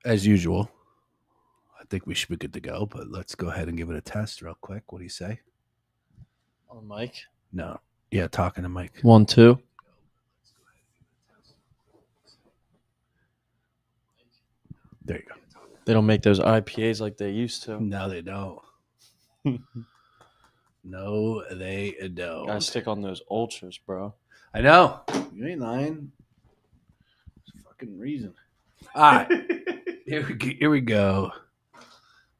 as usual. I think we should be good to go, but let's go ahead and give it a test real quick. What do you say? On mic. No. Yeah, talking to Mike. 1, 2. There you go. They don't make those IPAs like they used to. No, they don't. No, they don't. Gotta stick on those ultras, bro. I know. You ain't lying. There's a fucking reason. All right. Here we go.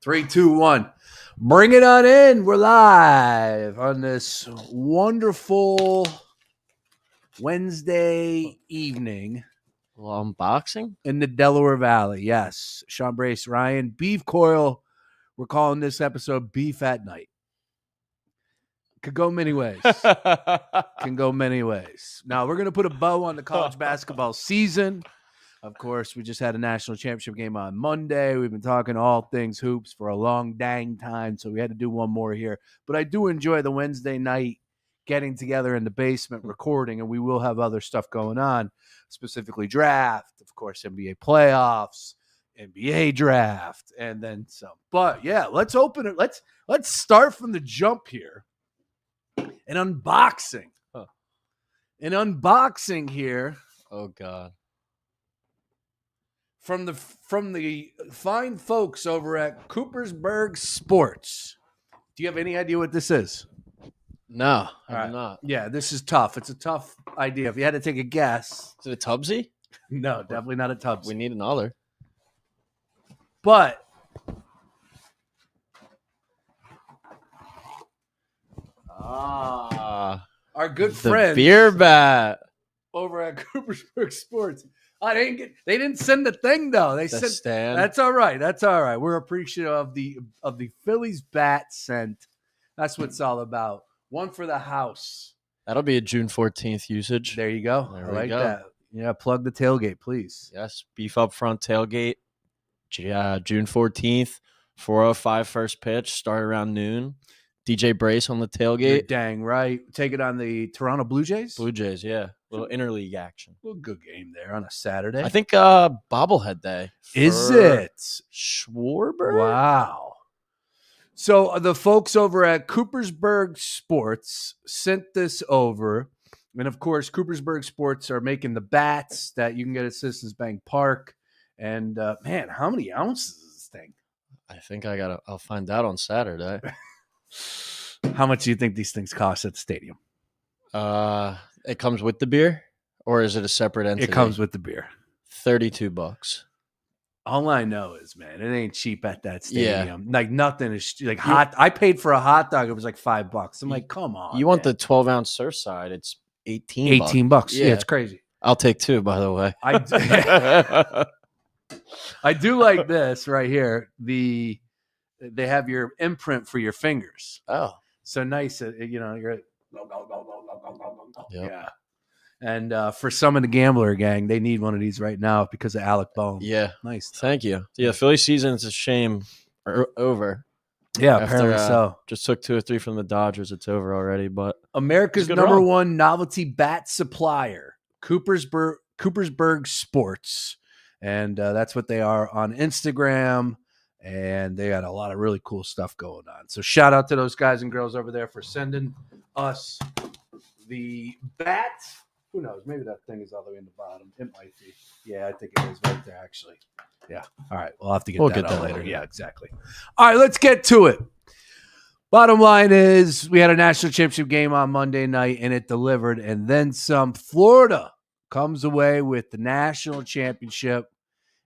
3, 2, 1. Bring it on in. We're live on this wonderful Wednesday evening Well, unboxing? in the Delaware Valley. Yes. Sean Brace, Ryan, Beef Coyle. We're calling this episode Beef at Night. Could go many ways. Can go many ways. Now, we're going to put a bow on the college basketball season. Of course, we just had a national championship game on Monday. We've been talking all things hoops for a long dang time, so we had to do one more here. But I do enjoy the Wednesday night getting together in the basement recording, and we will have other stuff going on, specifically draft, of course, NBA playoffs, NBA draft, and then some. But yeah, let's open it. Let's start from the jump here. An unboxing. An unboxing here. Oh, God. From the fine folks over at Coopersburg Sports. Do you have any idea what this is? No, I All right. do not. Yeah, this is tough. It's a tough idea. If you had to take a guess. Is it a Tubsy? No, definitely not a Tubbs. We need another. But our good The friends beer bat. over at Coopersburg Sports. They didn't send the thing though. They The sent stand. That's all right. That's all right. We're appreciative of the Phillies bat scent. That's what it's all about. One for the house. That'll be a June 14th usage. There you go. There I we like go. that. Yeah, plug the tailgate, please. Yes, beef up front tailgate. June 14th, 4:05 first pitch. Start around noon. DJ Brace on the You're tailgate. dang right. Take it on the Toronto Blue Jays. Blue Jays, yeah. Little interleague action. Well, good game there on a Saturday. I think bobblehead day. Is for it? Schwarber? Wow. So the folks over at Coopersburg Sports sent this over. And of course, Coopersburg Sports are making the bats that you can get at Citizens Bank Park. And man, how many ounces is this thing? I think I'll find out on Saturday. How much do you think these things cost at the stadium? It comes with the beer, or is it a separate entity? It comes with the beer. $32. All I know is, man, it ain't cheap at that stadium. Yeah. Like nothing is like hot. I paid for a hot dog. It was like $5. I'm like, come on. You want man. the 12-ounce Surfside? It's $18. $18. Yeah, it's crazy. I'll take 2, by the way. I do like this right here. They have your imprint for your fingers. Oh, So nice. You're Yep. yeah. And for some of the gambler gang, they need one of these right now because of Alec Bone. yeah. Nice. Thank you. Yeah, Philly season is a shame over. Yeah, After, apparently so. Just took 2 or 3 from the Dodgers. It's over already, but America's It's a good number run. one novelty bat supplier, Coopersburg Sports. And that's what they are on Instagram. And they got a lot of really cool stuff going on. So shout out to those guys and girls over there for sending us the bat. Who knows? Maybe that thing is all the way in the bottom. It might be. Yeah, I think it is right there, actually. Yeah. All right. We'll have to get We'll that get out that later. later. Yeah, exactly. All right, let's get to it. Bottom line is we had a national championship game on Monday night, and it delivered. And then some. Florida comes away with the national championship.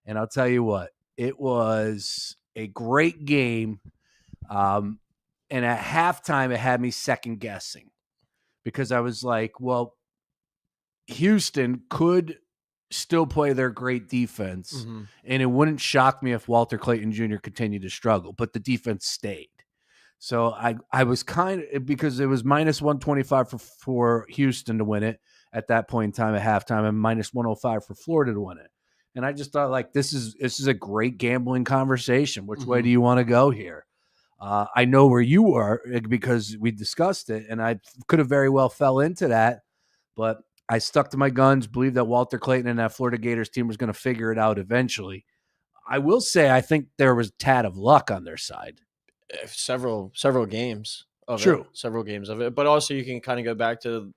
And I'll tell you what, it was a great game. And at halftime, it had me second guessing because I was like, well, Houston could still play their great defense, and it wouldn't shock me if Walter Clayton Jr. continued to struggle, but the defense stayed. So I was kind of, because it was minus 125 for Houston to win it at that point in time at halftime, and minus 105 for Florida to win it. And I just thought, like, this is a great gambling conversation. Which way do you want to go here? I know where you are because we discussed it, and I could have very well fell into that, but I stuck to my guns, believed that Walter Clayton and that Florida Gators team was going to figure it out eventually. I will say I think there was a tad of luck on their side. Several games of True. it. But also you can kind of go back to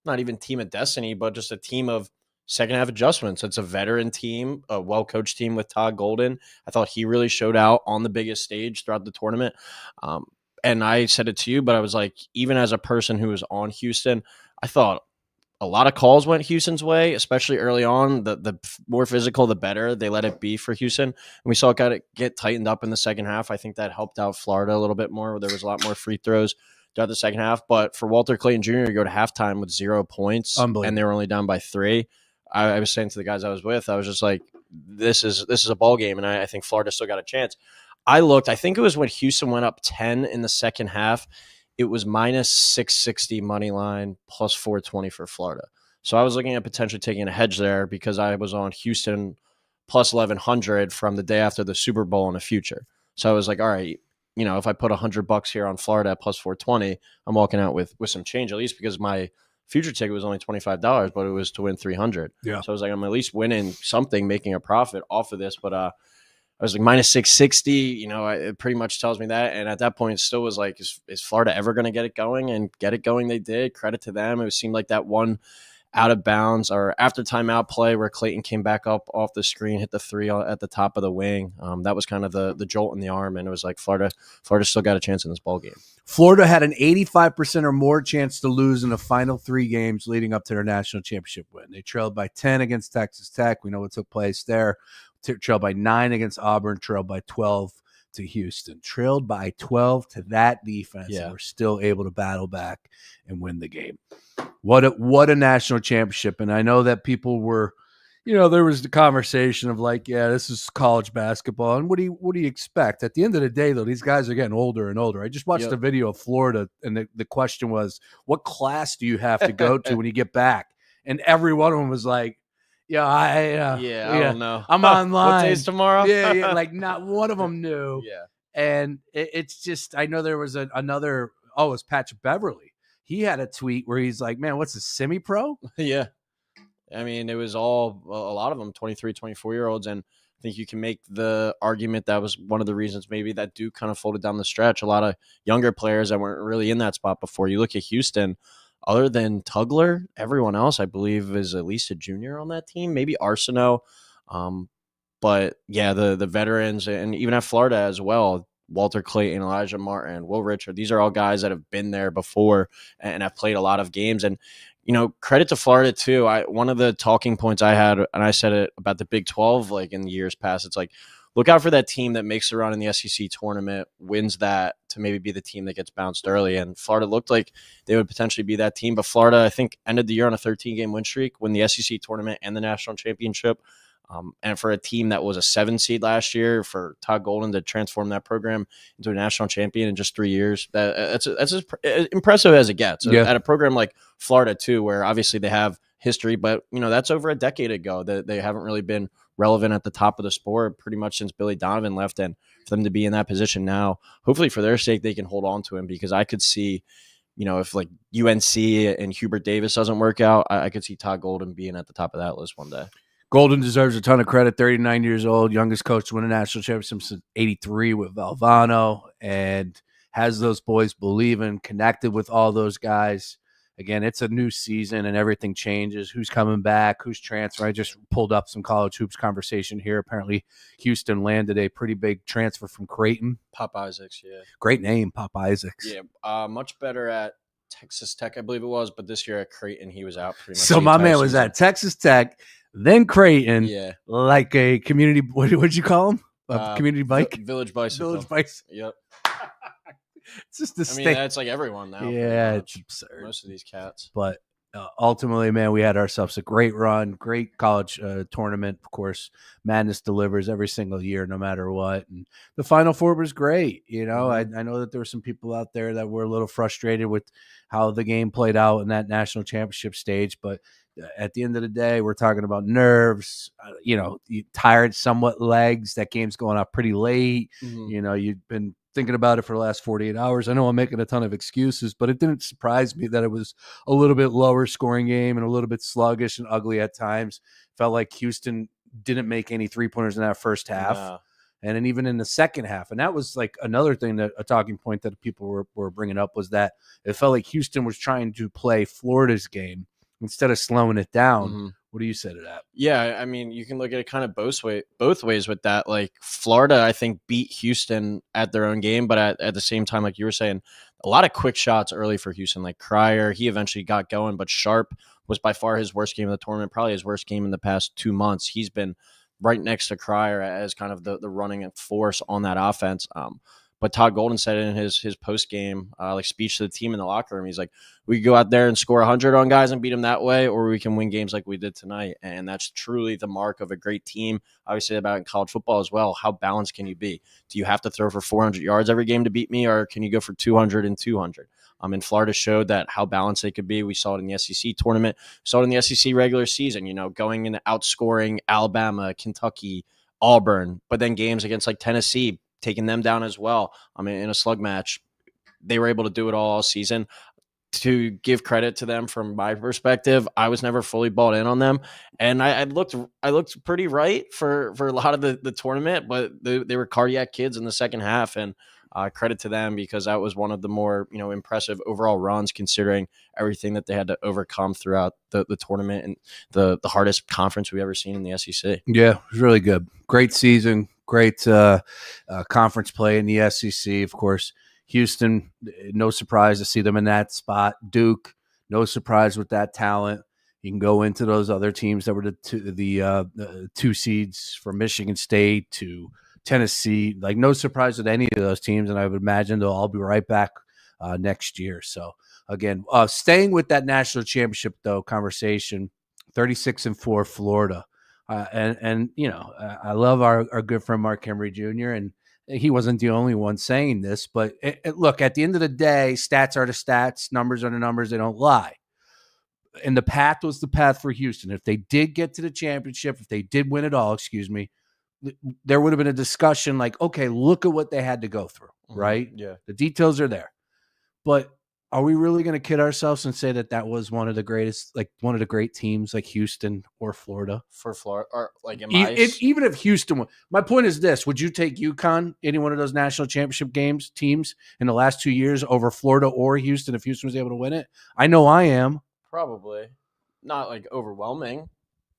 not even team of destiny, but just a team of second half adjustments. It's a veteran team, a well-coached team with Todd Golden. I thought he really showed out on the biggest stage throughout the tournament. And I said it to you, but I was like, even as a person who was on Houston, I thought a lot of calls went Houston's way, especially early on. The more physical, the better. They let it be for Houston. And we saw it get tightened up in the second half. I think that helped out Florida a little bit more. There was a lot more free throws throughout the second half. But for Walter Clayton Jr. to go to halftime with 0 points and they were only down by 3, I was saying to the guys I was with, I was just like, this is a ball game. And I think Florida still got a chance. I think it was when Houston went up 10 in the second half. It was minus 660 money line, plus 420 for Florida. So I was looking at potentially taking a hedge there because I was on Houston plus 1100 from the day after the Super Bowl in the future. So I was like, all right, if I put $100 here on Florida at plus 420, I'm walking out with some change, at least because my future ticket was only $25, but it was to win 300. Yeah. So I was like, I'm at least winning something, making a profit off of this. But I was like minus 660, it pretty much tells me that. And at that point, it still was like, is Florida ever going to get it going? And get it going, they did. Credit to them. It seemed like that one out of bounds or after timeout play where Clayton came back up off the screen, hit the 3 at the top of the wing. That was kind of the jolt in the arm. And it was like Florida still got a chance in this ball game. Florida had an 85% or more chance to lose in the final 3 games leading up to their national championship win. They trailed by 10 against Texas Tech. We know what took place there. Trailed by 9 against Auburn, trailed by 12 to Houston. Trailed by 12 to that defense, and we're still able to battle back and win the game. What a national championship. And I know that people were, there was the conversation of like, yeah, this is college basketball. And what do you expect? At the end of the day, though, these guys are getting older and older. I just watched a video of Florida, and the question was, what class do you have to go to when you get back? And every one of them was like, I don't know. I'm online. What day's tomorrow? Yeah, like not one of them knew. Yeah. And it's just, I know there was another, it was Patrick Beverly. He had a tweet where he's like, man, what's a semi-pro? Yeah. I mean, it was a lot of them, 23, 24-year-olds. And I think you can make the argument that was one of the reasons maybe that Duke kind of folded down the stretch. A lot of younger players that weren't really in that spot before. You look at Houston, other than Tugler, everyone else, I believe, is at least a junior on that team, maybe Arsenault. But yeah, the veterans, and even at Florida as well, Walter Clayton, Elijah Martin, Will Richard, these are all guys that have been there before and have played a lot of games. And, credit to Florida too. One of the talking points I had, and I said it about the Big 12, like in the years past, it's like, look out for that team that makes a run in the SEC tournament, wins that to maybe be the team that gets bounced early. And Florida looked like they would potentially be that team. But Florida, I think, ended the year on a 13-game win streak, win the SEC tournament and the national championship. And for a team that was a 7 seed last year, for Todd Golden to transform that program into a national champion in just 3 years, that's as impressive as it gets. Yeah. At a program like Florida, too, where obviously they have history, but, that's over a decade ago that they haven't really been relevant at the top of the sport pretty much since Billy Donovan left. And for them to be in that position now, hopefully for their sake, they can hold on to him, because I could see, if like UNC and Hubert Davis doesn't work out, I could see Todd Golden being at the top of that list one day. Golden deserves a ton of credit. 39 years old, youngest coach to win a national championship since '83 with Valvano, and has those boys believing, connected with all those guys. Again, it's a new season and everything changes. Who's coming back? Who's transferring? I just pulled up some college hoops conversation here. Apparently, Houston landed a pretty big transfer from Creighton. Pop Isaacs, yeah. Great name, Pop Isaacs. Yeah, much better at Texas Tech, I believe it was. But this year at Creighton, he was out pretty much. So my man was at Texas Tech, then Creighton, like a community, what'd you call him? Community bike? Village bicycle. Village bicycle. Yep. It's just the state. I mean, that's like everyone now. Yeah, it's absurd. Most of these cats. But ultimately, man, we had ourselves a great run, great college tournament. Of course, Madness delivers every single year, no matter what. And the Final Four was great. Mm-hmm. I know that there were some people out there that were a little frustrated with how the game played out in that national championship stage. But at the end of the day, we're talking about nerves, tired somewhat legs. That game's going out pretty late. Mm-hmm. You've been thinking about it for the last 48 hours. I know I'm making a ton of excuses, but it didn't surprise me that it was a little bit lower scoring game and a little bit sluggish and ugly at times. Felt like Houston didn't make any 3-pointers in that first half. No. And then even in the second half. And that was like another thing that a talking point that people were bringing up was that it felt like Houston was trying to play Florida's game instead of slowing it down. Mm-hmm. What do you say to that? Yeah, I mean, you can look at it kind of both ways with that. Like Florida, I think beat Houston at their own game, but at the same time, like you were saying, a lot of quick shots early for Houston. Like Cryer, he eventually got going, but Sharp was by far his worst game of the tournament, probably his worst game in the past 2 months. He's been right next to Cryer as kind of the running force on that offense. But Todd Golden said in his post game like speech to the team in the locker room, he's like, we can go out there and score 100 on guys and beat them that way, or we can win games like we did tonight. And that's truly the mark of a great team. I always say about in college football as well. How balanced can you be? Do you have to throw for 400 yards every game to beat me, or can you go for 200 and 200? And Florida showed that how balanced they could be. We saw it in the SEC tournament. We saw it in the SEC regular season, going and outscoring Alabama, Kentucky, Auburn, but then games against like Tennessee, taking them down as well. In a slug match, they were able to do it all season. To give credit to them from my perspective, I was never fully bought in on them, and I looked pretty right for a lot of the tournament, but they were cardiac kids in the second half, and credit to them because that was one of the more impressive overall runs considering everything that they had to overcome throughout the tournament and the hardest conference we've ever seen in the SEC. Yeah, it was really good. Great season, great conference play in the SEC. Of course, Houston, no surprise to see them in that spot. Duke, no surprise with that talent. You can go into those other teams that were the 2 seeds from Michigan State to Tennessee. Like, no surprise with any of those teams, and I would imagine they'll all be right back next year. So, again, staying with that national championship, though, conversation, 36-4 Florida. I love our good friend Mark Henry Jr., and he wasn't the only one saying this, but look, at the end of the day, stats are the stats, numbers are the numbers, they don't lie. And the path was the path for Houston. If they did get to the championship, if they did win it all, there would have been a discussion like, okay, look at what they had to go through, right? Yeah. The details are there. But are we really going to kid ourselves and say that was one of the greatest, like one of the great teams like Houston or Florida? For Florida, or like even if Houston won. My point is this: would you take UConn, any one of those national championship teams in the last 2 years over Florida or Houston if Houston was able to win it? I know I am. Probably. Not like overwhelming.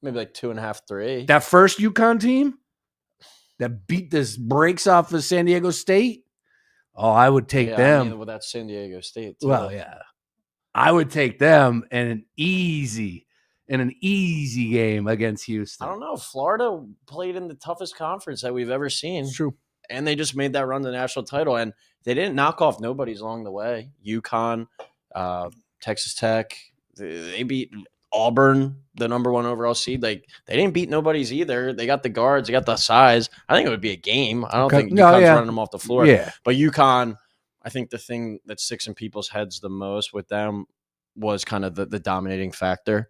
Maybe like 2.5, 3. That first UConn team that beat this breaks off of San Diego State. Oh, I would take them. Well, that's San Diego State, too. Well, yeah. I would take them in an easy game against Houston. I don't know. Florida played in the toughest conference that we've ever seen. It's true. And they just made that run to the national title. And they didn't knock off nobodies along the way. UConn, Texas Tech, they beat Auburn, the number 1 overall seed. Like, they didn't beat nobodies either. They got the guards, they got the size. I think it would be a game. I don't think UConn's running them off the floor. Yeah. But UConn, I think the thing that sticks in people's heads the most with them was kind of the dominating factor.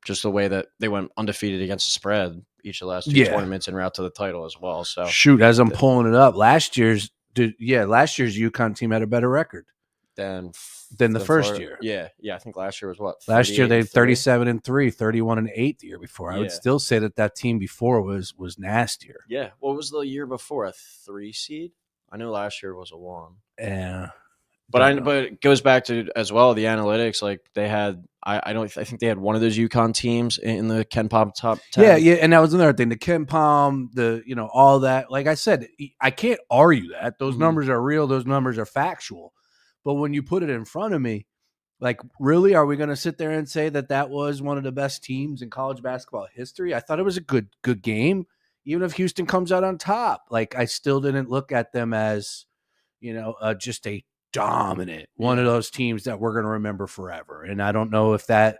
Just the way that they went undefeated against the spread each of the last 2 tournaments en route to the title as well. So shoot, as I'm pulling it up, last year's UConn team had a better record than the first Florida. year. Yeah. I think last year was what? Last year they had 37-3, 31-8 the year before. I would still say that team before was nastier. Yeah. What was the year before? A 3 seed? I know last year was a 1. Yeah. But it goes back to as well the analytics. Like they had, I think they had one of those UConn teams in the Ken Pom top 10. Yeah, and that was another thing. The Ken Pom, all that. Like I said, I can't argue that those numbers are real. Those numbers are factual. But when you put it in front of me, like, really, are we going to sit there and say that was one of the best teams in college basketball history? I thought it was a good game, even if Houston comes out on top. Like, I still didn't look at them as, just a dominant one of those teams that we're going to remember forever. And I don't know if that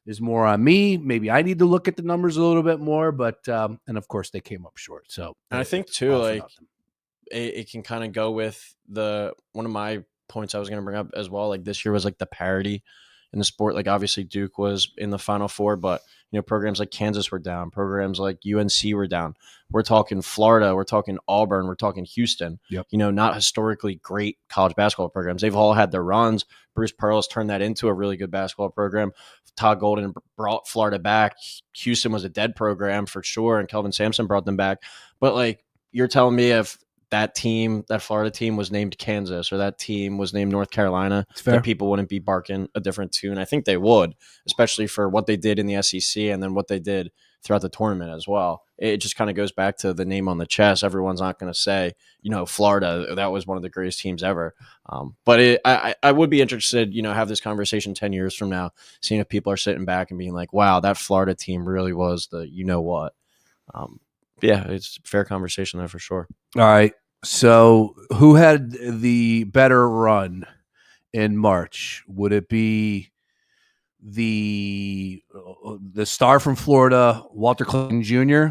is more on me. Maybe I need to look at the numbers a little bit more, but and of course they came up short. So and I think too, like it can kind of go with one of my points I was going to bring up as well. Like this year was like the parity in the sport. Like obviously Duke was in the Final Four, but programs like Kansas were down, programs like UNC were down. We're talking Florida, we're talking Auburn, we're talking Houston. Yep. Not historically great college basketball programs. They've all had their runs. Bruce Pearl has turned that into a really good basketball program. Todd Golden brought Florida back. Houston was a dead program for sure, and Kelvin Sampson brought them back. But like you're telling me if that Florida team was named Kansas or that team was named North Carolina, that people wouldn't be barking a different tune. I think they would, especially for what they did in the SEC and then what they did throughout the tournament as well. It just kind of goes back to the name on the chest. Everyone's not going to say, Florida, that was one of the greatest teams ever. But I would be interested, have this conversation 10 years from now, seeing if people are sitting back and being like, wow, that Florida team really was the what. Yeah, it's a fair conversation there for sure. All right. So who had the better run in March? Would it be the star from Florida, Walter Clayton Jr.?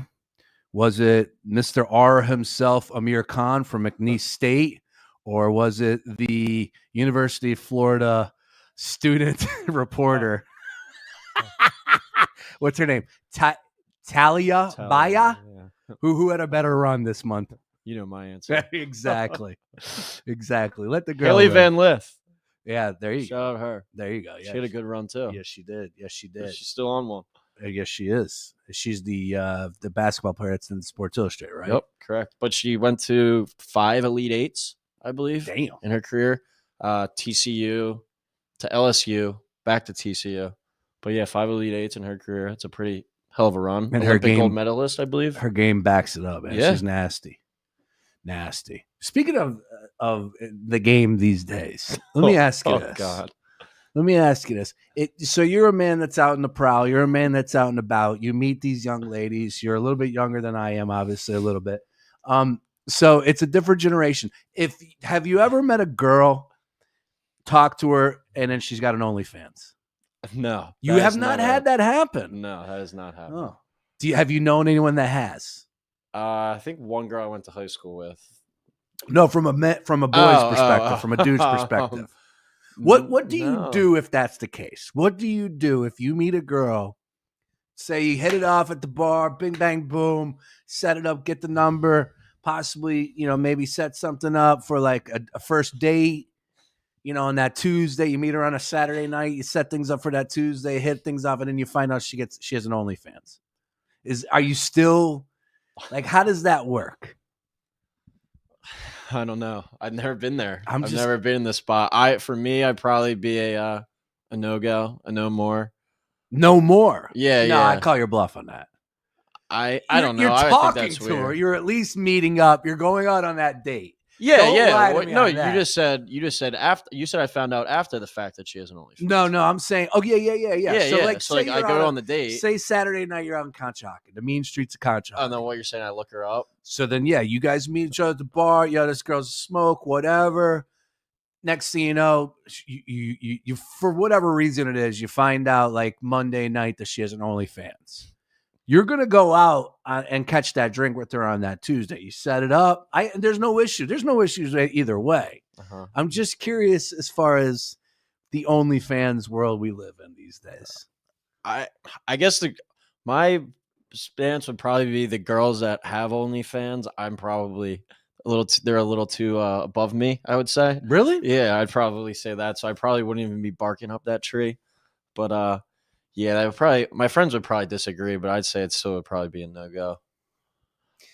Was it Mr. R himself, Amir Khan from McNeese State? Or was it the University of Florida student reporter? What's her name? Talia Baya? Yeah. Who had a better run this month? You know my answer. Exactly. Let the girl Haley win. Van Lith. Yeah, there you go. Shout out her. There you go. She had a good run too. Yes, she did. She's still on one. Yes, she is. She's the basketball player that's in Sports Illustrated, right? Yep, correct. But she went to 5 Elite Eights, I believe. Damn. In her career. TCU to LSU, back to TCU. But yeah, 5 Elite Eights in her career. That's a pretty hell of a run. And Olympic gold medalist, I believe. Her game backs it up, man. Yeah. She's nasty. Speaking of the game these days, let me ask you this. God. Let me ask you this. So you're a man that's out in the prowl. You're a man that's out and about. You meet these young ladies. You're a little bit younger than I am, obviously, a little bit. So it's a different generation. Have you ever met a girl, talk to her, and then she's got an OnlyFans? No. You have not had that happen? No, that has not happened. Oh. Have you known anyone that has? I think one girl I went to high school with. No, from a boy's perspective, from a dude's perspective. What do you do if that's the case? What do you do if you meet a girl, say you hit it off at the bar, bing, bang, boom, set it up, get the number, possibly, maybe set something up for like a first date, on that Tuesday, you meet her on a Saturday night, you set things up for that Tuesday, hit things off, and then you find out she has an OnlyFans. Are you still like, how does that work? I don't know. I've never been there. I've never been in this spot. For me, I'd probably be a no-go, a no more. No more? Yeah, no, yeah. I call your bluff on that. I don't know. You're I talking think that's to her. weird. You're at least meeting up. You're going out on that date. Yeah, Don't yeah. lie to me No, on that. you just said after. You said I found out after the fact that she has an OnlyFans. No, I'm saying, oh yeah. Yeah. So I go on the date. Say Saturday night you're out in Conshohocken, the mean streets of Conshohocken. Oh no, what you're saying? I look her up. So then, yeah, you guys meet each other at the bar. Yeah, this girl's a smoke, whatever. Next thing you know, you for whatever reason it is, you find out like Monday night that she has an OnlyFans. You're going to go out and catch that drink with her on that Tuesday. You set it up. There's no issue. There's no issues either way. Uh-huh. I'm just curious as far as the OnlyFans world we live in these days. I guess my stance would probably be the girls that have OnlyFans. I'm probably they're a little too above me, I would say. Really? Yeah, I'd probably say that. So I probably wouldn't even be barking up that tree. But yeah, my friends would probably disagree, but I'd say it still would probably be a no-go.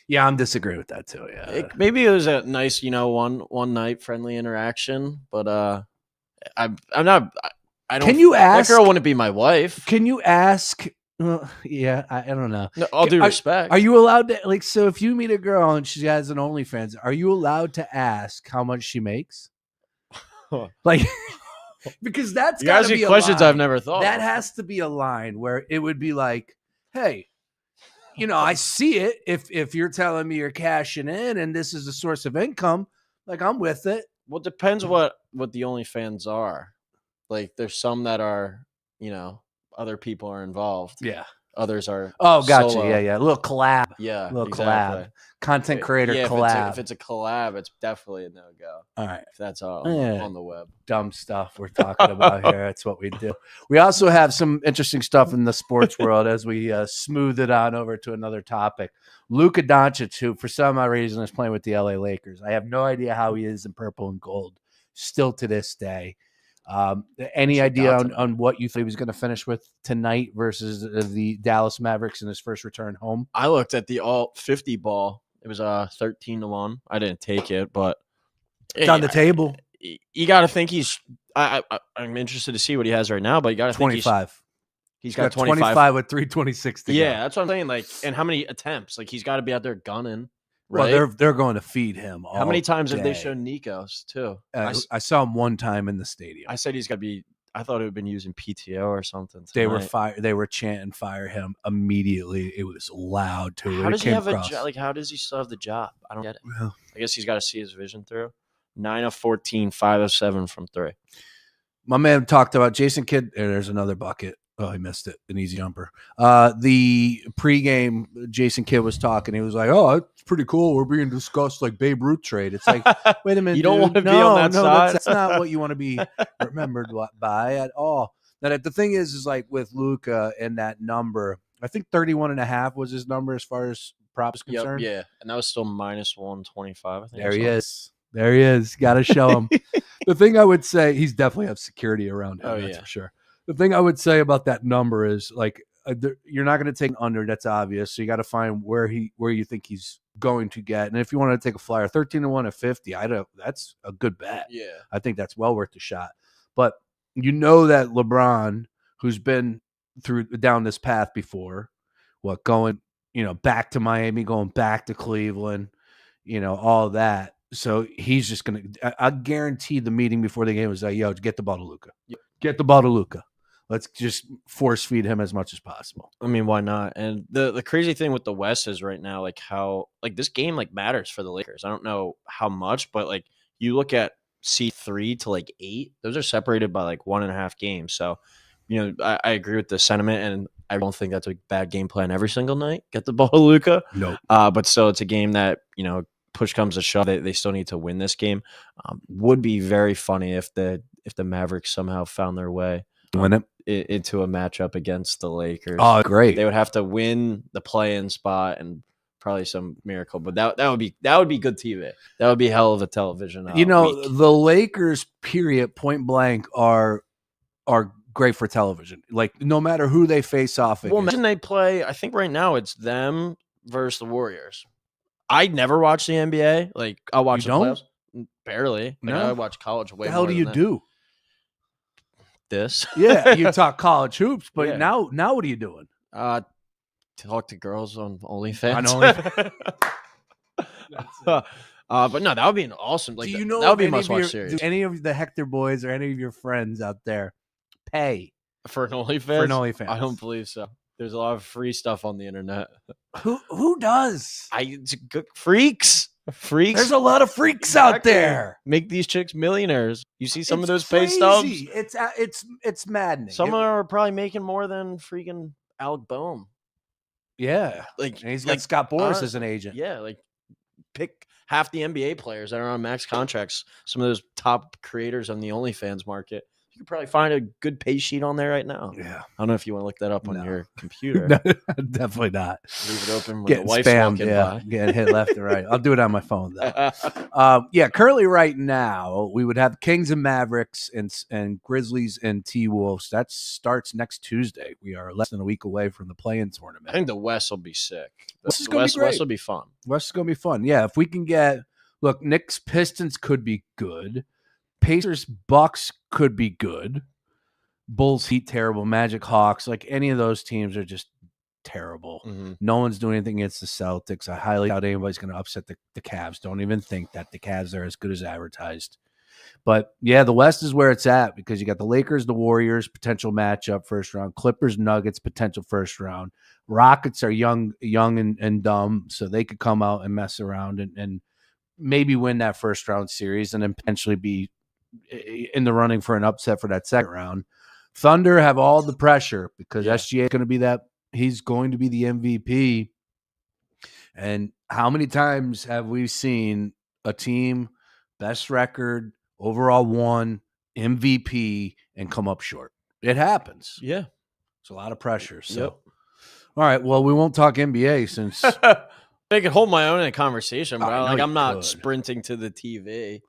Yeah, I'm disagreeing with that too. Yeah, maybe it was a nice, one night friendly interaction, but I'm not. I don't. Can you ask? That girl wouldn't be my wife. Can you ask? Yeah, I don't know. No, all due respect. Are you allowed to so if you meet a girl and she has an OnlyFans, are you allowed to ask how much she makes? Like. Because that's got to be questions I've never thought. That has to be a line where it would be like, "Hey, I see it. If you're telling me you're cashing in and this is a source of income, like I'm with it." Well, it depends what the OnlyFans are. Like, there's some that are, other people are involved. Yeah. Others are Oh, gotcha. solo. Yeah. A little collab. Yeah, A little exactly. collab. Content creator Yeah, collab. if it's a collab, it's definitely a no-go. All right. If that's Yeah. on the web. Dumb stuff we're talking about here. That's what we do. We also have some interesting stuff in the sports world as we smooth it on over to another topic. Luka Doncic, who for some odd reason is playing with the LA Lakers. I have no idea how he is in purple and gold still to this day. Any idea on what you think he was going to finish with tonight versus the Dallas Mavericks in his first return home? I looked at the all 50 ball. It was 13-1. I didn't take it, but it's on the table. You got to think he's. I'm interested to see what he has right now, but you got to think 25. He's got 25 with 3:26 to go. Yeah, that's what I'm saying. Like, and how many attempts? Like, he's got to be out there gunning. Right? Well, they're going to feed him. How many times day. have they shown Nikos too? I saw him one time in the stadium. I said he's got to be. I thought it would have been using PTO or something. Tonight. They were chanting "fire him" immediately. It was loud too. How does he have a job? Like, how does he still have the job? I don't get it. Well, I guess he's got to see his vision through. 9 of 14, 5 of 7 from 3. My man talked about Jason Kidd. There's another bucket. Oh, he missed it. An easy jumper. The pregame, Jason Kidd was talking. He was like, "Oh, it's pretty cool. We're being discussed like Babe Ruth trade." It's like, wait a minute. You don't dude. want to be on that side. That's not what you want to be remembered by at all. Now, the thing is like with Luka and that number, I think 31.5 was his number as far as props concerned. Yeah, and that was still minus 125. I think there he is. There he is. Got to show him. The thing I would say, he's definitely have security around him. Oh, that's for sure. The thing I would say about that number is like you're not going to take under. That's obvious. So you got to find where you think he's going to get. And if you want to take a flyer, 13-1 at 50, that's a good bet. Yeah, I think that's well worth the shot. But you know that LeBron, who's been down this path before, going back to Miami, going back to Cleveland, all that. So he's just going to. I guarantee the meeting before the game was like, "Yo, get the ball to Luka. Get the ball to Luka. Let's just force feed him as much as possible." I mean, why not? And the crazy thing with the West is right now, like how like this game like matters for the Lakers. I don't know how much, but like you look at C3 to like 8, those are separated by like 1.5 games. So, I agree with the sentiment, and I don't think that's a bad game plan every single night. Get the ball to Luka. No, but still, it's a game that push comes to shove, they still need to win this game. Would be very funny if the Mavericks somehow found their way win it into a matchup against the Lakers. Oh, great! They would have to win the play-in spot and probably some miracle, but that would be good TV. That would be hell of a television. Week. The Lakers, period, point blank, are great for television. Like no matter who they face off against. Well, imagine they play. I think right now it's them versus the Warriors. I never watch the NBA. Like I'll watch the playoffs. Barely. Like, I watch college way more. What the hell do you do? This. Yeah, you talk college hoops, but now what are you doing? Talk to girls on OnlyFans. On OnlyFans. But no, that would be an awesome. Like, that would be a must-watch series. Do any of the Hector boys or any of your friends out there pay for an OnlyFans? For an OnlyFans, I don't believe so. There's a lot of free stuff on the internet. Who does? It's good freaks. There's a lot of freaks out there. Make these chicks millionaires. You see some of those pay stubs? It's maddening. Some of them are probably making more than freaking Alec Boehm. Yeah, like and he's got Scott Boras as an agent. Yeah, like pick half the NBA players that are on max contracts. Some of those top creators on the OnlyFans market. You could probably find a good pay sheet on there right now. Yeah. I don't know if you want to look that up on your computer. No, definitely not. Leave it open when getting the wife's spammed, walking by. Getting hit left and right. I'll do it on my phone, though. Currently right now, we would have Kings and Mavericks and Grizzlies and T-Wolves. That starts next Tuesday. We are less than a week away from the play-in tournament. I think the West will be sick. The West will be fun. West is going to be fun. Yeah, if we can look, Knicks Pistons could be good. Pacers Bucks could be good. Bulls Heat terrible. Magic Hawks, like any of those teams are just terrible. Mm-hmm. No one's doing anything against the Celtics. I highly doubt anybody's going to upset the Cavs. Don't even think that the Cavs are as good as advertised. But yeah, the West is where it's at because you got the Lakers, the Warriors, potential matchup first round. Clippers, Nuggets, potential first round. Rockets are young and dumb, so they could come out and mess around and maybe win that first round series and then potentially be in the running for an upset for that second round. Thunder have all the pressure because SGA is going to be that he's going to be the MVP. And how many times have we seen a team best record, overall one, MVP, and come up short? It happens. Yeah. It's a lot of pressure. So, Yep. all right. Well, we won't talk NBA since I could hold my own in a conversation, but I know I'm not could. sprinting to the TV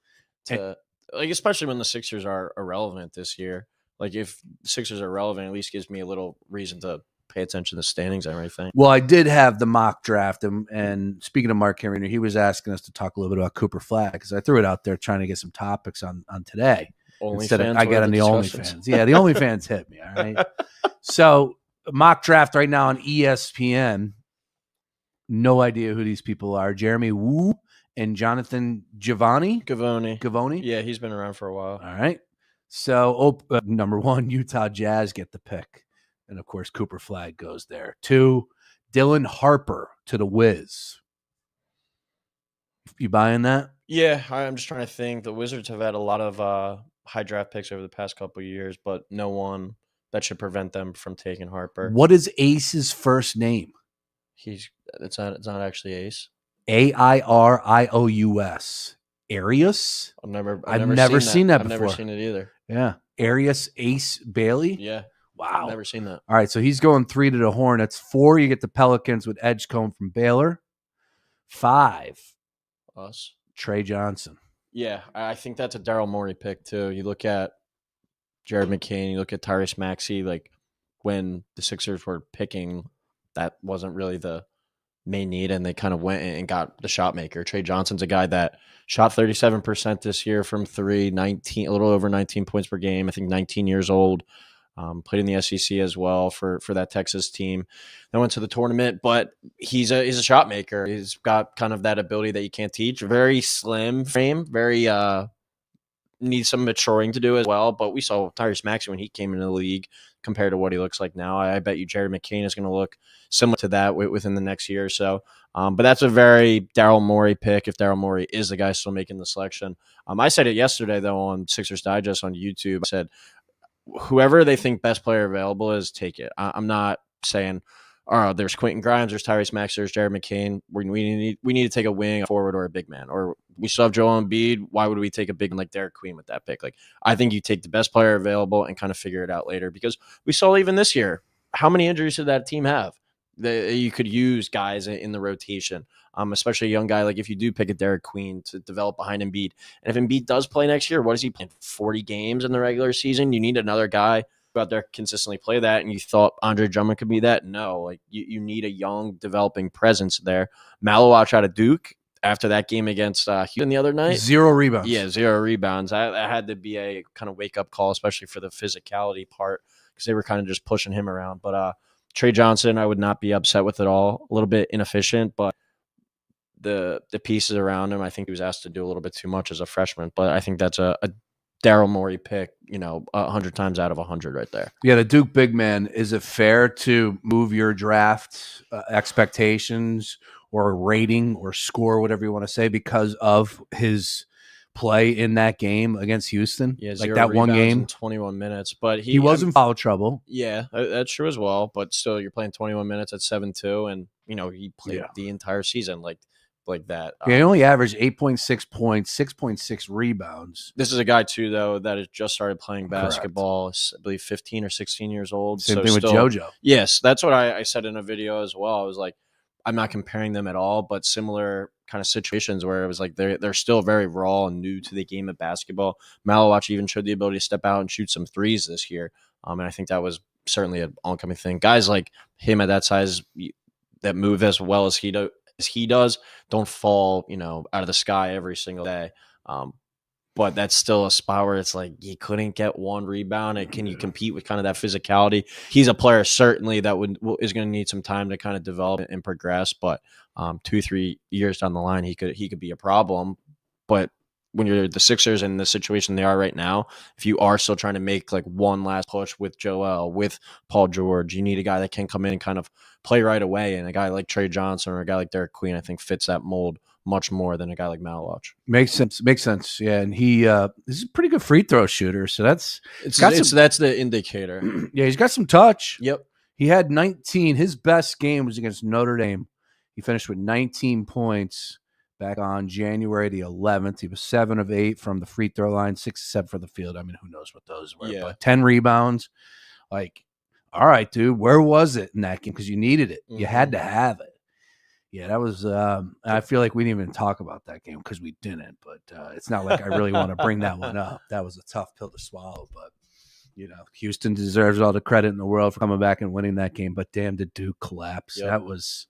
to like, especially when the Sixers are irrelevant this year. Like, if the Sixers are relevant, at least gives me a little reason to pay attention to the standings and everything. Well, I did have the mock draft, and speaking of Mark Henry, he was asking us to talk a little bit about Cooper Flag because I threw it out there trying to get some topics on today. Instead of I got on the OnlyFans. Yeah, the OnlyFans hit me. All right. So mock draft right now on ESPN. No idea who these people are. Jeremy Wu and Jonathan Givony. Yeah, he's been around for a while. All right. So number one, Utah Jazz get the pick. And, of course, Cooper Flag goes there. 2, Dylan Harper to the Wiz. You buying that? Yeah, I'm just trying to think. The Wizards have had a lot of high draft picks over the past couple of years, but no one that should prevent them from taking Harper. What is Ace's first name? It's not actually Ace. Airious. Arius? I've never seen that before. I've never seen it either. Yeah. Arius Ace Bailey? Yeah. Wow. I've never seen that. All right, so he's going 3 to the Hornets. 4, you get the Pelicans with Edgecombe from Baylor. 5, us. Trey Johnson. Yeah, I think that's a Daryl Morey pick too. You look at Jared McCain, you look at Tyrese Maxey, like when the Sixers were picking, that wasn't really the main need, and they kind of went and got the shot maker. Trey Johnson's a guy that shot 37% this year from 3, a little over 19 points per game. I think 19 years old. Played in the SEC as well for that Texas team. They went to the tournament, but he's a shot maker. He's got kind of that ability that you can't teach. Very slim frame, very needs some maturing to do as well. But we saw Tyrese Maxey when he came into the league compared to what he looks like now. I bet you Jared McCain is going to look similar to that within the next year or so. But that's a very Daryl Morey pick if Daryl Morey is the guy still making the selection. I said it yesterday, though, on Sixers Digest on YouTube. I said, whoever they think best player available is, take it. I'm not saying, oh, there's Quentin Grimes, there's Tyrese Maxey, there's Jared McCain. We need to take a wing, a forward, or a big man. Or we still have Joel Embiid. Why would we take a big man like Derek Queen with that pick? Like, I think you take the best player available and kind of figure it out later, because we saw even this year, how many injuries did that team have? You could use guys in the rotation, especially a young guy. Like if you do pick a Derek Queen to develop behind Embiid, and if Embiid does play next year, what is he playing? 40 games in the regular season? You need another guy who out there consistently play that, and you thought Andre Drummond could be that? No, like you need a young developing presence there. Malawach out of Duke after that game against Houston the other night. 0 rebounds. Yeah, 0 rebounds. That had to be a kind of wake-up call, especially for the physicality part, because they were kind of just pushing him around. But Trey Johnson, I would not be upset with at all. A little bit inefficient, but the pieces around him, I think he was asked to do a little bit too much as a freshman. But I think that's a Daryl Morey pick, 100 times out of 100 right there. Yeah, the Duke big man, is it fair to move your draft expectations or rating or score, whatever you want to say, because of his play in that game against Houston? Yeah, like that one game, in 21 minutes, but he was in foul trouble. Yeah, that's true as well. But still, you're playing 21 minutes at 7-2, and he played the entire season like that. Yeah, he only averaged 8.6 points, 6.6 rebounds. This is a guy too, though, that has just started playing basketball. Correct. I believe 15 or 16 years old. Same thing with JoJo. Yes, that's what I said in a video as well. I was like, I'm not comparing them at all, but similar kind of situations where it was like they're still very raw and new to the game of basketball. Malawach even showed the ability to step out and shoot some threes this year, and I think that was certainly an oncoming thing. Guys like him at that size that move as well as he does don't fall out of the sky every single day. But that's still a spot where it's like you couldn't get one rebound. And can you compete with kind of that physicality? He's a player certainly that is going to need some time to kind of develop and progress. But 2-3 years down the line, he could be a problem. But when you're the Sixers in the situation they are right now, if you are still trying to make like one last push with Joel, with Paul George, you need a guy that can come in and kind of play right away. And a guy like Trey Johnson or a guy like Derek Queen, I think, fits that mold much more than a guy like Malawach. Makes sense. Yeah, and he is a pretty good free throw shooter. So that's the indicator. Yeah, he's got some touch. Yep. He had 19. His best game was against Notre Dame. He finished with 19 points back on January the 11th. He was 7 of 8 from the free throw line, 6 of 7 for the field. I mean, who knows what those were, but 10 rebounds. Like, all right, dude, where was it in that game? Because you needed it. You had to have it. Yeah, that was I feel like we didn't even talk about that game because we didn't, but it's not like I really want to bring that one up. That was a tough pill to swallow, but Houston deserves all the credit in the world for coming back and winning that game, but damn, did Duke collapse. Yep. That was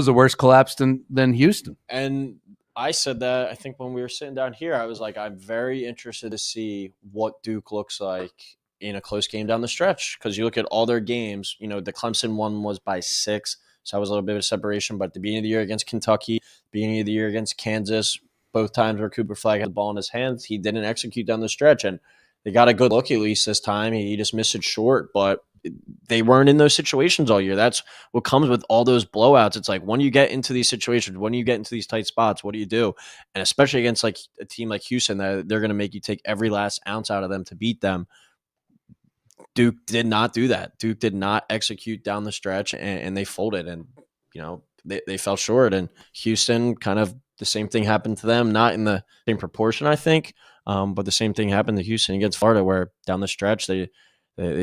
the worst collapse than Houston. And I said that, I think when we were sitting down here, I was like, I'm very interested to see what Duke looks like in a close game down the stretch, because you look at all their games, the Clemson one was by 6, so that was a little bit of separation, but at the beginning of the year against Kentucky, beginning of the year against Kansas, both times where Cooper Flagg had the ball in his hands, he didn't execute down the stretch, and they got a good look at least this time. He just missed it short, but they weren't in those situations all year. That's what comes with all those blowouts. It's like when you get into these situations, when you get into these tight spots, what do you do? And especially against like a team like Houston, that they're going to make you take every last ounce out of them to beat them. Duke did not do that. Duke did not execute down the stretch, and they folded, and they fell short. And Houston, kind of the same thing happened to them, not in the same proportion, I think. But the same thing happened to Houston against Florida, where down the stretch they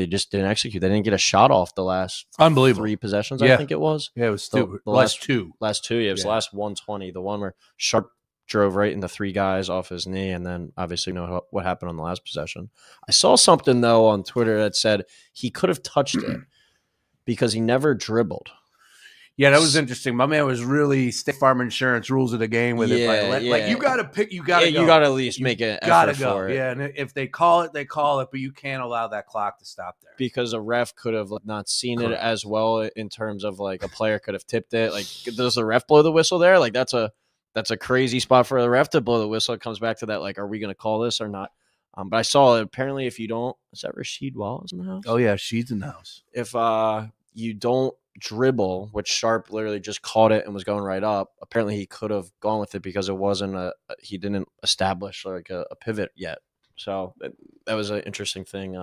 just didn't execute. They didn't get a shot off the last 3 possessions. I think it was. Yeah, it was the last two. Yeah, it was the last 120. The one where Sharp drove right into 3 guys off his knee, and then obviously what happened on the last possession. I saw something though on Twitter that said he could have touched it because he never dribbled. Yeah, that was interesting. My man was really State Farm Insurance rules of the game with it. Like you got to pick, you got to go. You got to at least make an effort for it. Yeah, and if they call it, they call it, but you can't allow that clock to stop there. Because a ref could have not seen it as well in terms of like a player could have tipped it. Like, does the ref blow the whistle there? Like, that's a crazy spot for the ref to blow the whistle. It comes back to that, like, are we going to call this or not? But I saw apparently if you don't, is that Rasheed Wallace in the house? Oh yeah, she's in the house. If you don't dribble, which Sharp literally just caught it and was going right up, apparently he could have gone with it because it wasn't he didn't establish like a pivot yet. So that was an interesting thing.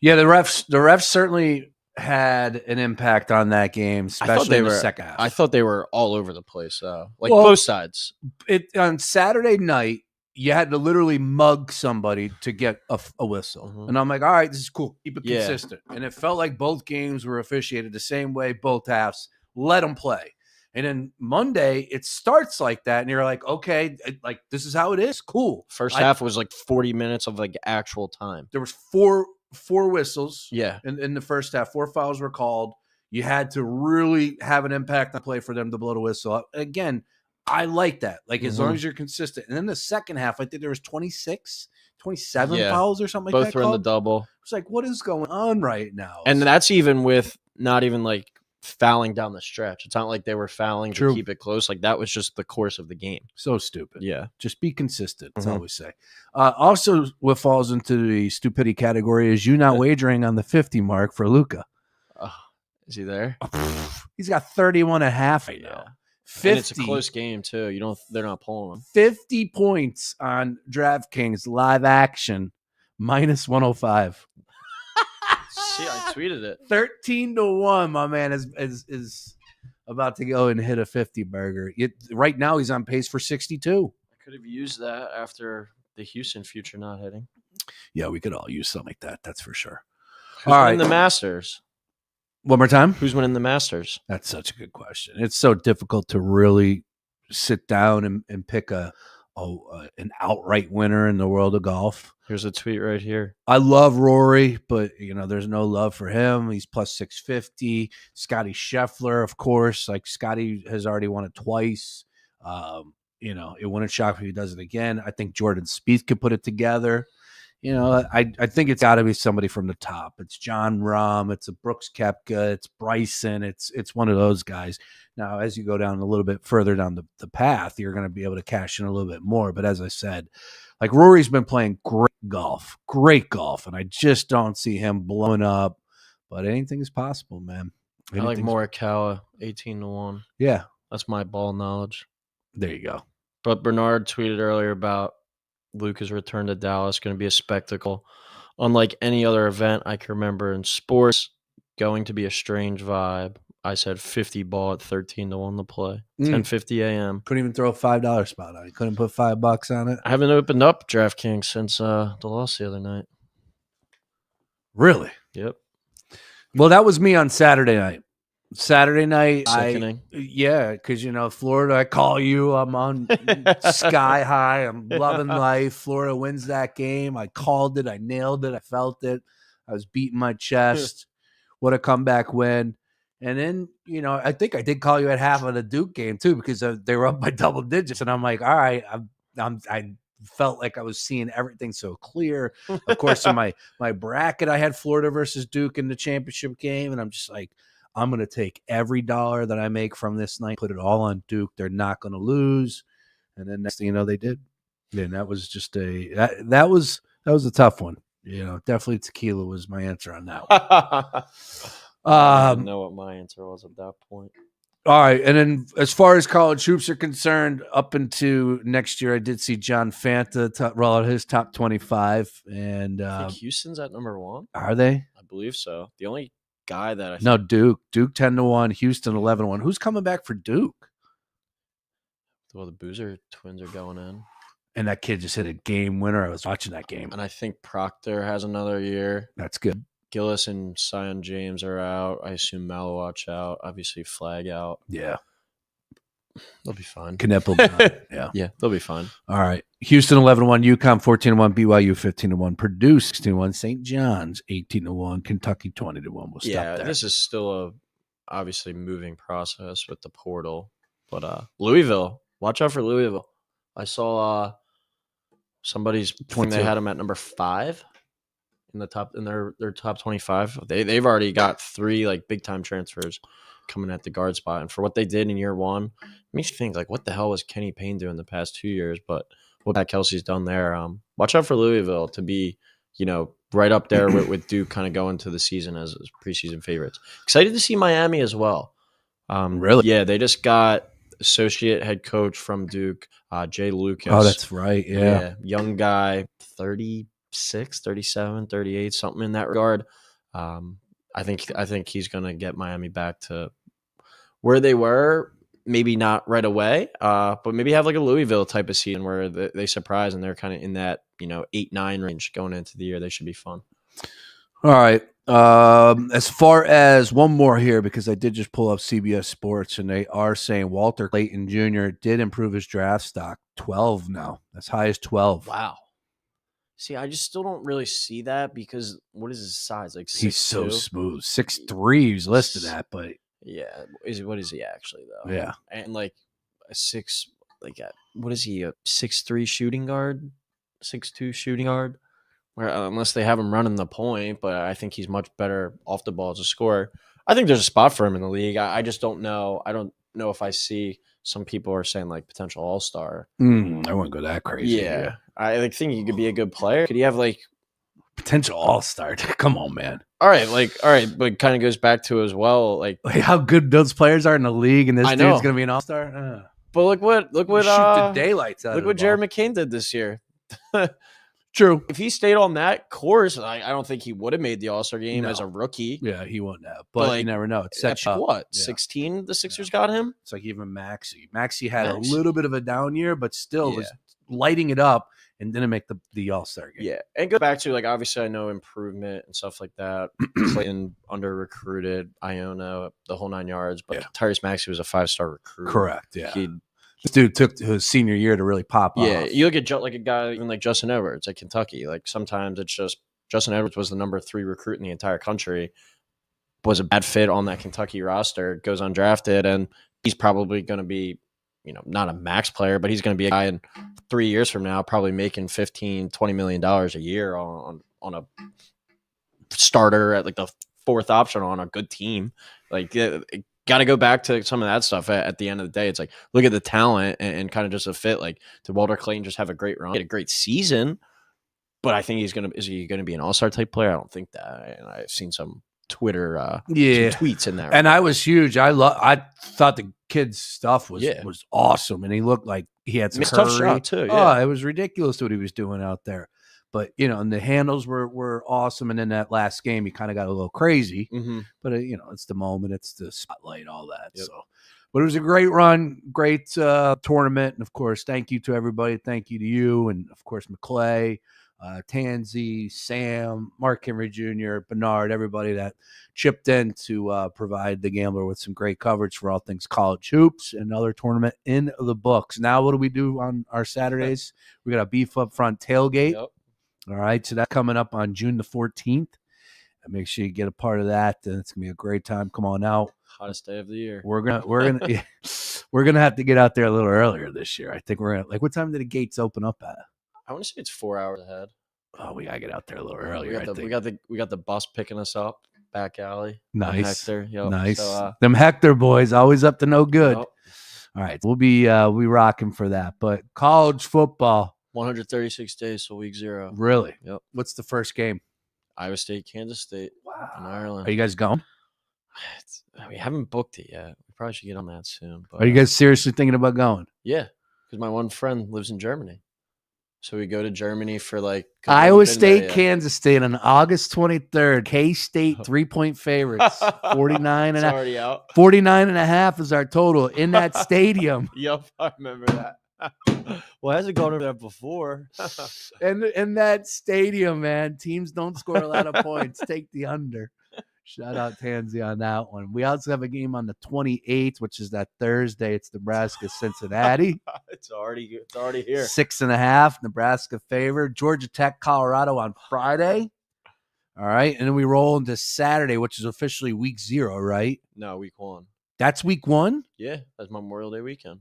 Yeah, the refs certainly had an impact on that game, especially in the second half. I thought they were all over the place, both sides. On Saturday night, you had to literally mug somebody to get a whistle. Mm-hmm. And I'm like, all right, this is cool. Keep it consistent. And it felt like both games were officiated the same way, both halves. Let them play. And then Monday, it starts like that. And you're like, okay, like this is how it is. Cool. First half was like 40 minutes of like actual time. There was four whistles. Yeah. In the first half, 4 fouls were called. You had to really have an impact on play for them to blow the whistle. Again, I like that. Like, as long as you're consistent. And then the second half, I think there was 27 fouls or something like that. Both were in the double. It's like, what is going on right now? And that's even with not even like fouling down the stretch. It's not like they were fouling to keep it close. Like, that was just the course of the game. So stupid. Yeah. Just be consistent. That's all we say. Also, what falls into the stupidity category is you not wagering on the 50 mark for Luka. Is he there? He's got 31.5 right now. 50. And it's a close game too. They're not pulling them. 50 points on DraftKings live action, -105. See, I tweeted it. 13-1. My man is about to go and hit a 50 burger. Right now, he's on pace for 62. I could have used that after the Houston future not hitting. Yeah, we could all use something like that. That's for sure. Who's winning the Masters? One more time. Who's winning the Masters? That's such a good question. It's so difficult to really sit down and pick an outright winner in the world of golf. Here's a tweet right here. I love Rory, but there's no love for him. He's plus 650. Scotty Scheffler, of course. Like, Scotty has already won it twice. It wouldn't shock me if he does it again. I think Jordan Spieth could put it together. I think it's got to be somebody from the top. It's John Rahm. It's a Brooks Koepka. It's Bryson. It's one of those guys. Now, as you go down a little bit further down the path, you're going to be able to cash in a little bit more. But as I said, like, Rory's been playing great golf, and I just don't see him blowing up. But anything is possible, man. I like Morikawa, 18-1. Yeah. That's my ball knowledge. There you go. But Bernard tweeted earlier about Luka's return to Dallas, going to be a spectacle. Unlike any other event I can remember in sports, going to be a strange vibe. I said 50 ball at 13-1 to play. 10:50 a.m. Couldn't even throw a $5 spot on it. Couldn't put $5 on it. I haven't opened up DraftKings since the loss the other night. Really? Yep. Well, that was me on Saturday night. Sickening. Because Florida, I call you. I'm on sky high. I'm loving life. Florida wins that game. I called it. I nailed it. I felt it. I was beating my chest. What a comeback win. And then, I think I did call you at half of the Duke game too, because they were up by double digits. And I'm like, all right, I felt like I was seeing everything so clear. Of course, in my bracket, I had Florida versus Duke in the championship game. And I'm just like, I'm going to take every dollar that I make from this night, put it all on Duke. They're not going to lose. And then next thing you know, they did. And that was just that was a tough one. Definitely tequila was my answer on that one. I didn't know what my answer was at that point. All right. And then as far as college hoops are concerned, up into next year, I did see John Fanta roll out his top 25. And I think Houston's at number 1. Are they? I believe so. The only guy that I think. No, Duke 10-1, Houston 11-1. Who's coming back for Duke? Well, the Boozer twins are going in. And that kid just hit a game winner. I was watching that game. And I think Proctor has another year. That's good. Gillis and Sion James are out. I assume Malawatch out. Obviously, Flag out. Yeah. They'll be fine. Kneppel, yeah. Yeah, they'll be fine. All right. Houston 11-1, UConn 14-1, BYU 15-1, Purdue 16-1, St. John's 18-1, Kentucky 20-1. We'll stop there. This is still obviously moving process with the portal. But Louisville, watch out for Louisville. I saw somebody's point they had them at number 5 in the top in their top 25. They've already got 3 like big time transfers coming at the guard spot, and for what they did in year 1, it makes you think like, what the hell was Kenny Payne doing the past 2 years? But what Pat Kelsey's done there, watch out for Louisville to be right up there with Duke, kind of going to the season as preseason favorites. Excited to see Miami as well. Really? Yeah, they just got associate head coach from Duke, Jay Lucas. Oh, that's right. Yeah. Young guy, 36, 37, 38, something in that regard. I think he's going to get Miami back to where they were, maybe not right away, but maybe have like a Louisville type of season where they surprise and they're kind of in that 8-9 range going into the year. They should be fun. All right. As far as one more here, because I did just pull up CBS Sports, and they are saying Walter Clayton Jr. did improve his draft stock 12 now, as high as 12. Wow. See, I just still don't really see that because what is his size? Like 6'2"? He's so smooth. 6'3" he's listed at, but yeah, what is he actually though? Yeah, and like what is he? A 6'3" shooting guard, 6'2" shooting guard. Where unless they have him running the point, but I think he's much better off the ball as a scorer. I think there's a spot for him in the league. I just don't know. I don't know if I see some people are saying like potential all-star. I wouldn't go that crazy. Yeah. I think he could be a good player. Could he have like potential all-star? Come on, man. All right, but kind of goes back to as well, like how good those players are in the league, and this dude's going to be an all-star. But look what shoot the daylights out. Look what Jared McCain did this year. True. If he stayed on that course, I don't think he would have made the All-Star game as a rookie. Yeah, he wouldn't have. But like, you never know. It's such what? 16 the Sixers got him? It's like even Maxey. Maxey had a little bit of a down year, but still was lighting it up and didn't make the All-Star game. Yeah. And go back to, like, obviously I know improvement and stuff like that. Clayton under-recruited, Iona, the whole 9 yards. But Tyrese Maxey was a 5-star recruit. Correct, yeah. This dude took his senior year to really pop off. Yeah, you look at like a guy even like Justin Edwards at Kentucky. Like sometimes it's just Justin Edwards was the number 3 recruit in the entire country, was a bad fit on that Kentucky roster, goes undrafted, and he's probably going to be, not a max player, but he's going to be a guy in 3 years from now probably making $15-20 million a year on a starter at like the 4th option on a good team. Like got to go back to some of that stuff at the end of the day. It's like, look at the talent and kind of just a fit. Like, did Walter Clayton just have a great run? He had a great season, but I think is he going to be an all-star type player? I don't think that. And I've seen some Twitter some tweets in there. And I was huge. I thought the kid's stuff was awesome. And he looked like he had some tough shot too. Yeah. Oh, it was ridiculous what he was doing out there. But and the handles were awesome. And then that last game, he kind of got a little crazy. Mm-hmm. But it's the moment, it's the spotlight, all that. Yep. So, but it was a great run, great tournament, and of course, thank you to everybody. Thank you to you, and of course, McClay, Tansy, Sam, Mark Henry Jr., Bernard, everybody that chipped in to provide the Gambler with some great coverage for all things college hoops. Another tournament in the books. Now, what do we do on our Saturdays? We got a beef up front tailgate. Yep. All right, so that's coming up on June the 14th. Make sure you get a part of that. It's gonna be a great time. Come on out. Hottest day of the year. We're gonna have to get out there a little earlier this year. I think we're gonna what time do the gates open up at? I want to say it's 4 hours ahead. Oh, we gotta get out there a little earlier. We got the bus picking us up back alley. Nice, Hector. Yep. nice. So, them Hector boys always up to no good. Yep. All right, we'll be rocking for that. But college football, 136 days till week 0. really? Yep. What's the first game? Iowa State, Kansas State, in Ireland. Are you guys going? We haven't booked it yet. We probably should get on that soon. But, Are you guys seriously thinking about going? Yeah, because my one friend lives in Germany. So we go to Germany for Iowa State, Kansas State on August 23rd. K-State 3-point favorites. 49 and it's already out. 49 and a half is our total in that stadium. Yep, I remember that. Well, hasn't gone over that before. And in that stadium, man, teams don't score a lot of points. Take the under. Shout out Tansy on that one. We also have a game on the 28th, which is that Thursday. It's Nebraska, Cincinnati. It's already here. 6.5, Nebraska favored. Georgia Tech, Colorado on Friday. All right. And then we roll into Saturday, which is officially week 0, right? No, week 1. That's week 1? Yeah, that's Memorial Day weekend.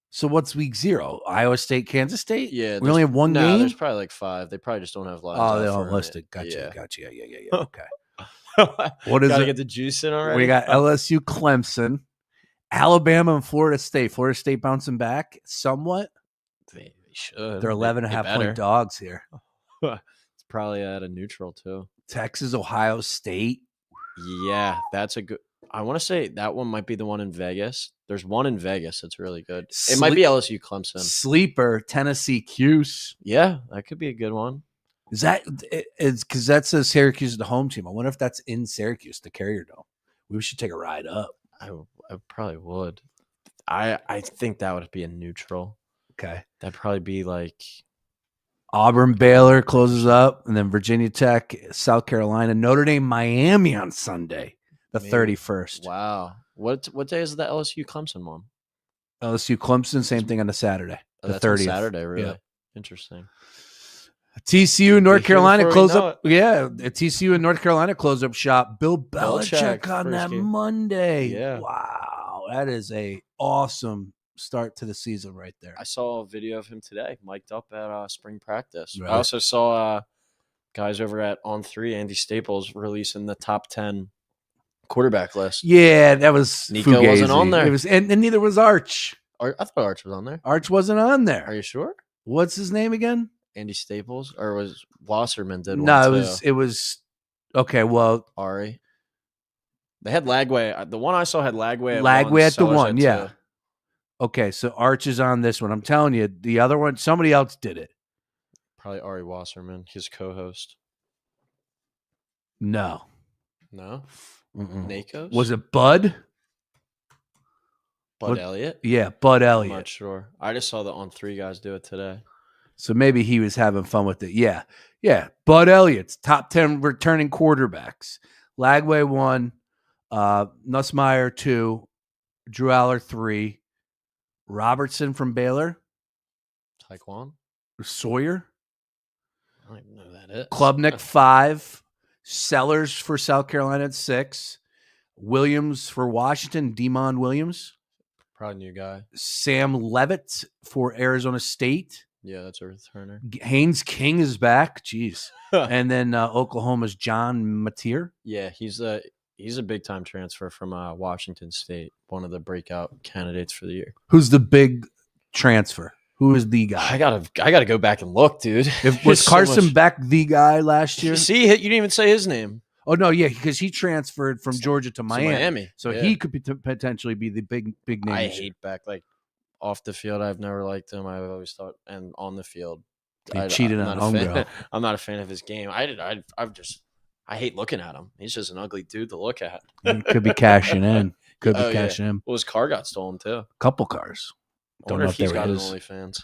So what's week 0? Iowa State, Kansas State? Yeah. We only have one game? There's probably 5. They probably just don't have lives. Oh, they don't list it. Gotcha. Yeah. Okay. What is Gotta it? get the juice in already. We got LSU, Clemson, Alabama, and Florida State. Florida State bouncing back somewhat. They should. They're 11.5 point dogs here. It's probably at a neutral too. Texas, Ohio State. Yeah, that's a good. I want to say that one might be the one in Vegas. There's one in Vegas that's really good. It might be LSU, Clemson. Sleeper, Tennessee, Cuse. Yeah, that could be a good one. Is because that says Syracuse is the home team. I wonder if that's in Syracuse, the Carrier Dome. We should take a ride up. I probably would. I think that would be a neutral. Okay. That'd probably be Auburn, Baylor closes up, and then Virginia Tech, South Carolina, Notre Dame, Miami on Sunday, the 31st. Wow. What day is the LSU Clemson one? LSU Clemson, same thing on the Saturday, the 30th. Saturday, really? Yeah. Interesting. TCU, North Carolina close up. Yeah, TCU and North Carolina close up shop. Bill Belichick on that Monday. Yeah. Wow, that is a awesome start to the season right there. I saw a video of him today, mic'd up at spring practice. Right. I also saw guys over at On3, Andy Staples, releasing the top 10 quarterback list. Yeah, that was Nico Fugazi. wasn't on there. It was, and neither was Arch. I thought Arch was on there. Arch wasn't on there. Are you sure? What's his name again? Andy Staples, or was Wasserman did one? No, too? it was okay. Well, Ari. They had Lagway. The one I saw had Lagway. Lagway at the Sellers one, at yeah. 2. Okay, so Arch is on this one. I'm telling you, the other one, somebody else did it. Probably Ari Wasserman, his co-host. No. Nakos? Was it Bud? Bud Elliott? Yeah, Bud I'm Elliott. not sure. I just saw the On3 guys do it today. So maybe he was having fun with it. Yeah. Bud Elliott's top 10 returning quarterbacks. Lagway 1, Nussmeier 2, Drew Aller 3, Robertson from Baylor, Taekwon? Sawyer, I don't even know who that is. Klubnik 5, Sellers for South Carolina at 6, Williams for Washington, Demond Williams, Probably new guy. Sam Levitt for Arizona State. Yeah, that's a returner. Haynes King is back. Jeez. And then Oklahoma's John Mateer. Yeah, he's a big time transfer from Washington State, one of the breakout candidates for the year. Who's the big transfer? Who is the guy? I gotta go back and look, dude. Was Carson Beck the guy last year? See, you didn't even say his name. Oh no, yeah, because he transferred from Georgia to Miami. So yeah. he could potentially be the big name. I hate Beck. Off the field, I've never liked him. I've always thought, and on the field, He cheated I'm on not a fan. homegirl. I'm not a fan of his game. I hate looking at him. He's just an ugly dude to look at. He could be cashing in. Could be Oh, cashing in. Well, his car got stolen too. Couple cars. I Don't wonder know if if they he's were got an his. OnlyFans.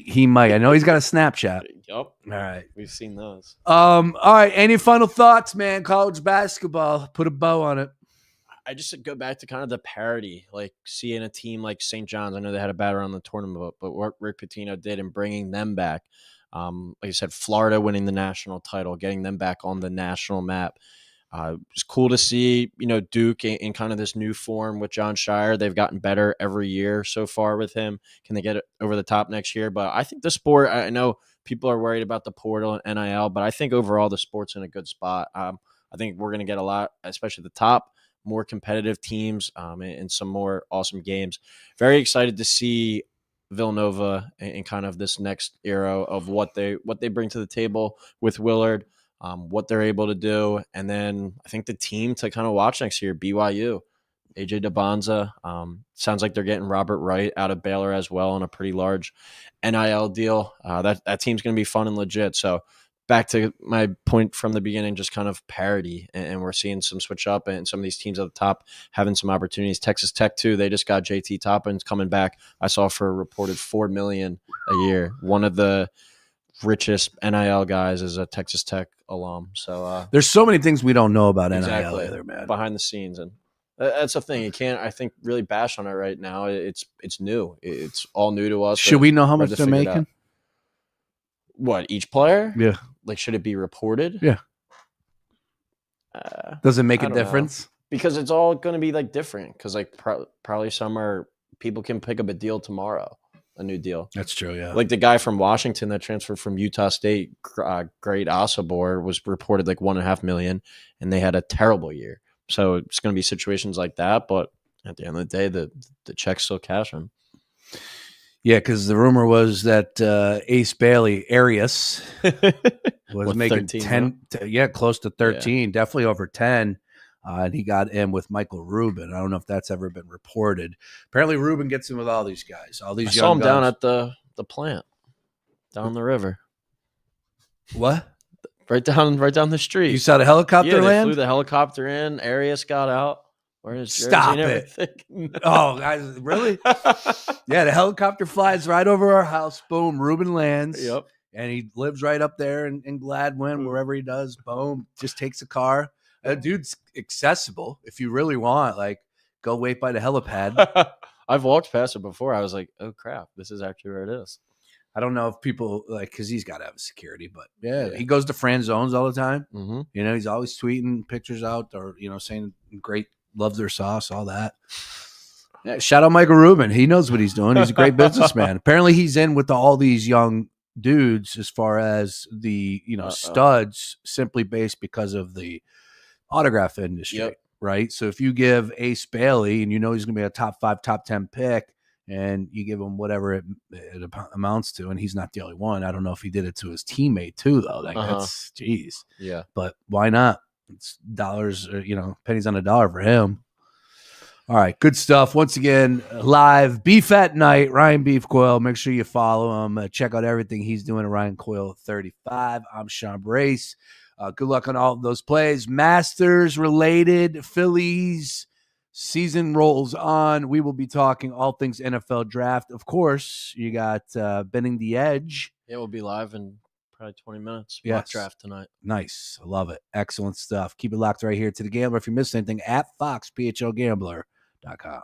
He might. I know he's got a Snapchat. Yep, All right. we've seen those. All right. Any final thoughts, man? College basketball. Put a bow on it. I just go back to kind of the parity, like seeing a team like St. John's. I know they had a bad run in the tournament, but what Rick Pitino did and bringing them back. Like I said, Florida winning the national title, getting them back on the national map. It's cool to see, Duke in kind of this new form with John Shire. They've gotten better every year so far with him. Can they get it over the top next year? But I think the sport, I know people are worried about the portal and NIL, but I think overall the sport's in a good spot. I think we're going to get a lot, especially the top, more competitive teams and some more awesome games. Very excited to see Villanova in kind of this next era of what they bring to the table with Willard, what they're able to do. And then I think the team to kind of watch next year, BYU, AJ DeBonza. Sounds like they're getting Robert Wright out of Baylor as well on a pretty large NIL deal. That team's going to be fun and legit. So back to my point from the beginning, just kind of parity, and we're seeing some switch up and some of these teams at the top having some opportunities. Texas Tech too, they just got JT Toppins coming back. I saw for a reported $4 million a year. One of the richest NIL guys is a Texas Tech alum. So there's so many things we don't know about exactly, NIL either, man. Behind the scenes, and that's the thing. You can't, I think, really bash on it right now. It's new. It's all new to us. Should we know how much they're making? What, each player? Yeah. Like, should it be reported? Yeah. Does it make a I don't know. difference? Because it's all going to be like different. Because like probably some are people can pick up a deal tomorrow, a new deal. That's true. Yeah. Like the guy from Washington that transferred from Utah State, Great Osobor, was reported like $1.5 million, and they had a terrible year. So it's going to be situations like that. But at the end of the day, the check's still cashing. Yeah, because the rumor was that Ace Bailey, Arias, was making 10, close to 13, definitely over 10. And he got in with Michael Rubin. I don't know if that's ever been reported. Apparently, Rubin gets in with all these guys, all these young saw him guys. Down at the plant, down the river. What? Right down the street. You saw the helicopter land? They flew the helicopter in. Arias got out. Stop it. No. Oh, guys, really? Yeah, the helicopter flies right over our house. Boom, Rubin lands. Yep. And he lives right up there in Gladwin, wherever he does. Boom, just takes a car. Dude's accessible if you really want. Like, go wait by the helipad. I've walked past it before. I was like, oh, crap, this is actually where it is. I don't know if people, like, because he's got to have a security, but yeah, he goes to Fran Zones all the time. Mm-hmm. He's always tweeting pictures out or, saying great, loves their sauce, all that. Yeah, shout out Michael Rubin. He knows what he's doing. He's a great businessman. Apparently he's in with all these young dudes as far as the, studs, simply based because of the autograph industry, right? So if you give Ace Bailey and he's going to be a top 5, top 10 pick, and you give him whatever it amounts to, and he's not the only one. I don't know if he did it to his teammate too, though. Like that's, geez. Yeah. But why not? It's dollars, pennies on a dollar for him. All right, good stuff. Once again, live Beef at Night, Ryan Beef Coyle. Make sure you follow him. Check out everything he's doing at Ryan Coyle 35. I'm Sean Brace. Good luck on all of those plays. Masters related, Phillies. Season rolls on. We will be talking all things NFL draft. Of course, you got Bending the Edge. Yeah, we'll be live in probably 20 minutes. Yes. Mock draft tonight. Nice. I love it. Excellent stuff. Keep it locked right here to The Gambler. If you missed anything, at FoxPHLGambler.com.